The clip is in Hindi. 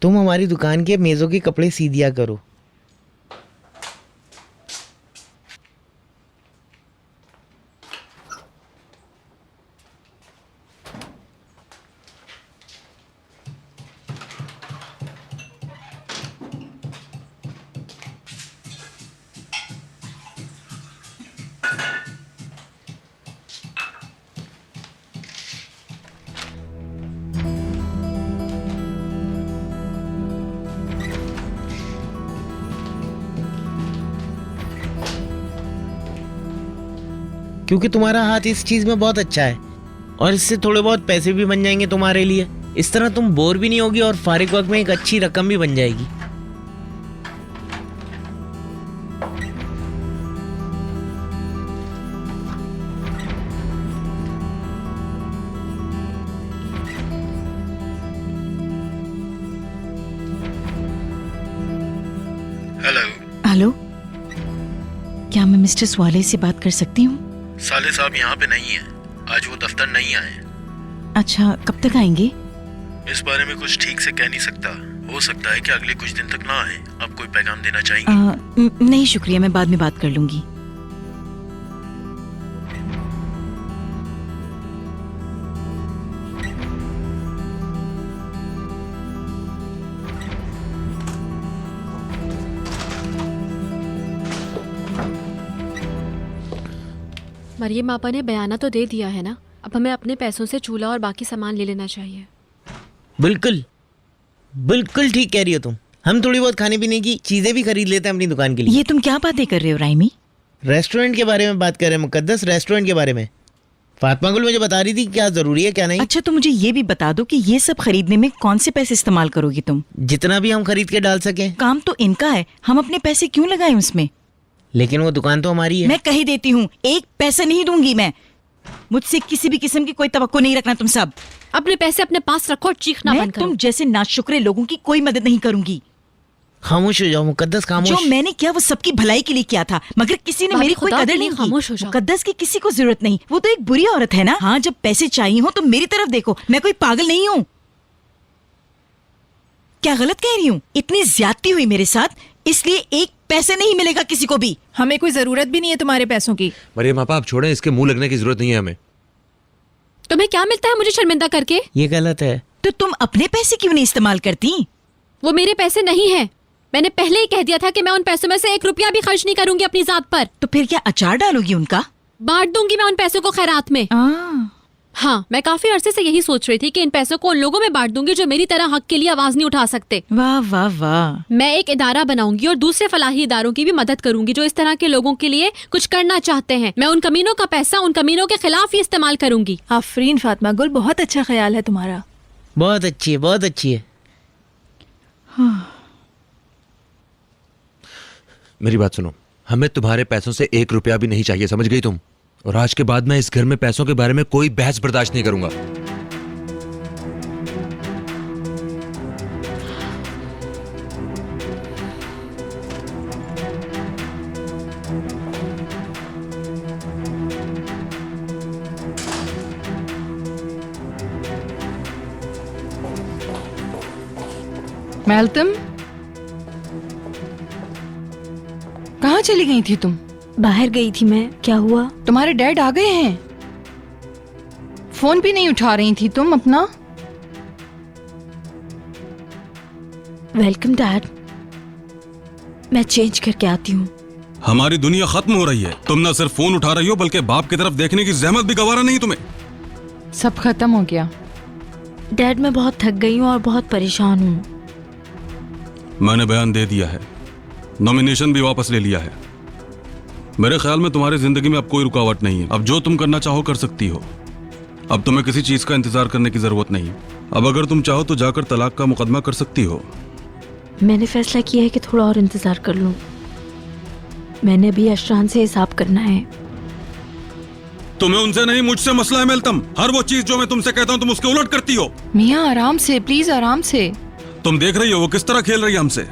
तुम हमारी दुकान के मेज़ों के कपड़े सी दिया करो। क्योंकि तुम्हारा हाथ इस चीज में बहुत अच्छा है और इससे थोड़े बहुत पैसे भी बन जाएंगे तुम्हारे लिए। इस तरह तुम बोर भी नहीं होगी और फारिग वक्त में एक अच्छी रकम भी बन जाएगी। हेलो। हेलो, क्या मैं मिस्टर स्वाले से बात कर सकती हूँ? साले साहब यहाँ पे नहीं है, आज वो दफ्तर नहीं आए। अच्छा, कब तक आएंगे? इस बारे में कुछ ठीक से कह नहीं सकता, हो सकता है कि अगले कुछ दिन तक ना आए। आप कोई पैगाम देना चाहेंगे? नहीं शुक्रिया, मैं बाद में बात कर लूंगी। मरियम आपा ने बयाना तो दे दिया है ना, अब हमें अपने पैसों से चूल्हा और बाकी सामान ले लेना चाहिए। बिल्कुल बिल्कुल ठीक कह रही हो तुम। हम थोड़ी बहुत खाने पीने की चीजें भी खरीद लेते हैं अपनी दुकान के लिए। ये तुम क्या बातें कर रहे हो राइमी? रेस्टोरेंट के बारे में बात कर रहे हैं मुकद्दस, रेस्टोरेंट के बारे में। फातिमा गुल मुझे बता रही थी क्या जरूरी है क्या नहीं। अच्छा, तो मुझे ये भी बता दो कि ये सब खरीदने में कौन से पैसे इस्तेमाल करोगी तुम? जितना भी हम खरीद के डाल सकें। काम तो इनका है, हम अपने पैसे क्यों लगाएं उसमें? लेकिन वो दुकान तो हमारी है। मैं कही देती हूँ, एक पैसा नहीं दूंगी मैं। मुझसे किसी भी किस्म की कोई तवक्को नहीं रखना तुम सब। अपने पैसे अपने पास रखो और चीखना मैं बंद करो। तुम जैसे नाशुक्रे लोगों की कोई मदद नहीं करूंगी। खामोश हो जाओ मुकद्दस, खामोश। जो मैंने किया वो सबकी भलाई के लिए किया था, मगर किसी ने मेरी कोई खुदा कदर के लिए नहीं खामोश हो की। जाओ। मुकद्दस की किसी को जरूरत नहीं, वो तो एक बुरी औरत है ना। हाँ, जब पैसे चाहिए हो तो मेरी तरफ देखो, मैं कोई पागल नहीं हूँ। क्या गलत कह रही हूँ? इतनी ज्यादती हुई मेरे साथ, इसलिए एक पैसे नहीं मिलेगा किसी को भी। हमें कोई जरूरत भी नहीं है तुम्हारे पैसों की। मरियम आपा आप छोड़ें, इसके मुंह लगने की जरूरत नहीं है हमें। तुम्हें क्या मिलता है मुझे शर्मिंदा करके? ये गलत है। तो तुम अपने पैसे क्यों नहीं इस्तेमाल करती? वो मेरे पैसे नहीं है। मैंने पहले ही कह दिया था कि मैं उन पैसों में से 1 रुपया भी खर्च नहीं करूंगी अपनी जात पर। तो फिर क्या अचार डालोगी उनका? बांट दूंगी मैं उन पैसों को खैरात में। हाँ, मैं काफी अरसे से यही सोच रही थी कि इन पैसों को उन लोगों में बांट दूंगी जो मेरी तरह हक के लिए आवाज नहीं उठा सकते। वाह वाह वाह। मैं एक इदारा बनाऊंगी और दूसरे फलाही इदारों की भी मदद करूंगी जो इस तरह के लोगों के लिए कुछ करना चाहते हैं। मैं उन कमीनों का पैसा उन कमीनों के खिलाफ ही इस्तेमाल करूंगी। आफरीन फातिमा गुल, बहुत अच्छा ख्याल है तुम्हारा। बहुत अच्छी है, बहुत अच्छी है। मेरी बात सुनो, हमें तुम्हारे पैसों से 1 रुपया भी नहीं चाहिए, समझ गई तुम? और आज के बाद मैं इस घर में पैसों के बारे में कोई बहस बर्दाश्त नहीं करूंगा। मैल्तम, कहाँ चली गई थी तुम? बाहर गई थी मैं। क्या हुआ? तुम्हारे डैड आ गए हैं। फोन भी नहीं उठा रही थी तुम अपना। वेलकम डैड, मैं चेंज करके आती हूँ। हमारी दुनिया खत्म हो रही है, तुम न सिर्फ फोन उठा रही हो बल्कि बाप की तरफ देखने की जहमत भी गवारा नहीं तुम्हें। सब खत्म हो गया। डैड, मैं बहुत थक गई हूँ और बहुत परेशान हूँ। मैंने बयान दे दिया है, नॉमिनेशन भी वापस ले लिया है। मेरे ख्याल में तुम्हारी जिंदगी में अब कोई रुकावट नहीं है। अब जो तुम करना चाहो कर सकती हो। अब तुम्हें किसी चीज का इंतजार करने की जरूरत नहीं। अब अगर तुम चाहो तो जाकर तलाक का मुकदमा कर सकती हो। मैंने फैसला किया है कि थोड़ा और इंतजार कर लूं। मैंने भी अशरान से हिसाब करना है। तुम्हें उनसे नहीं मुझसे मसला है मेलतम। हर वो चीज जो मैं तुमसे कहता हूँ तुम उसके उलट करती हो। मियाँ आराम से, प्लीज आराम से। तुम देख रही हो वो किस तरह खेल रही है हमसे।